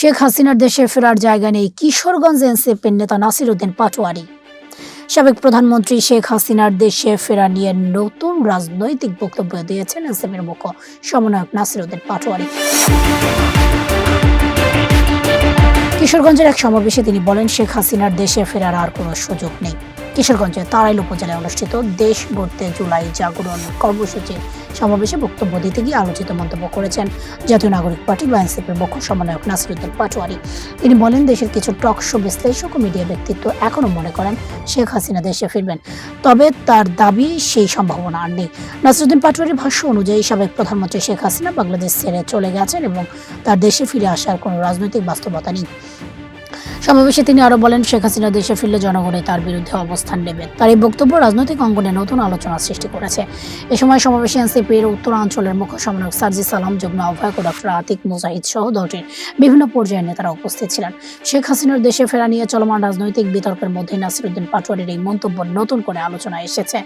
শেখ হাসিনার দেশে ফেরার জায়গা নেই, কিশোরগঞ্জ এনসিপির নেতা নাসির উদ্দিন পাটোয়ারি। সাবেক প্রধানমন্ত্রী শেখ হাসিনার দেশে ফেরা নিয়ে নতুন রাজনৈতিক বক্তব্য দিয়েছেন এনসিপির মুখ্য সমন্বয়ক নাসির উদ্দিন পাটোয়ারি। কিশোরগঞ্জের এক সমাবেশে তিনি বলেন, শেখ হাসিনার দেশে ফেরার আর কোনো সুযোগ নেই। কিশোরগঞ্জের তারাইল উপজেলায় অনুষ্ঠিত দেশ গড়তে জুলাই জাগরণ কর্মসূচির সমাবেশে বক্তব্য দিতে গিয়ে আলোচিত মন্তব্য করেছেন জাতীয় নাগরিক পার্টি বা এনসিপির মুখ্য সমন্বয়ক নাসির উদ্দিন পাটোয়ারি। তিনি বলেন, দেশের কিছু টক শো বিশ্লেষক ও মিডিয়া ব্যক্তিত্ব এখনো মনে করেন শেখ হাসিনা দেশে ফিরবেন, তবে তার দাবি সেই সম্ভাবনা আর নেই। নাসির উদ্দিন পাটোয়ারির ভাষ্য অনুযায়ী সাবেক প্রধানমন্ত্রী শেখ হাসিনা বাংলাদেশ ছেড়ে চলে গেছেন এবং তার দেশে ফিরে আসার কোনো রাজনৈতিক বাস্তবতা নেই। সমাবেশে তিনি আরো বলেন, শেখ হাসিনা দেশে ফিরলে জনগণই তার বিরুদ্ধে অবস্থান নেবে। তার এই বক্তব্য রাজনৈতিক অঙ্গনে নতুন আলোচনা সৃষ্টি করেছে। এ সময় সমাবেশে এনসিপির উত্তরাঞ্চলের মুখ্য সমন্বয়ক সার্জিস আলম, যুগ্ম আহ্বায়ক ডক্টর আতিক মুজাহিদ সহ দলটির বিভিন্ন পর্যায়ের নেতারা উপস্থিত ছিলেন। শেখ হাসিনার দেশে ফেরা নিয়ে চলমান রাজনৈতিক বিতর্কের মধ্যে নাসির উদ্দিন পাটোয়ারির এই মন্তব্য নতুন করে আলোচনায় এসেছে।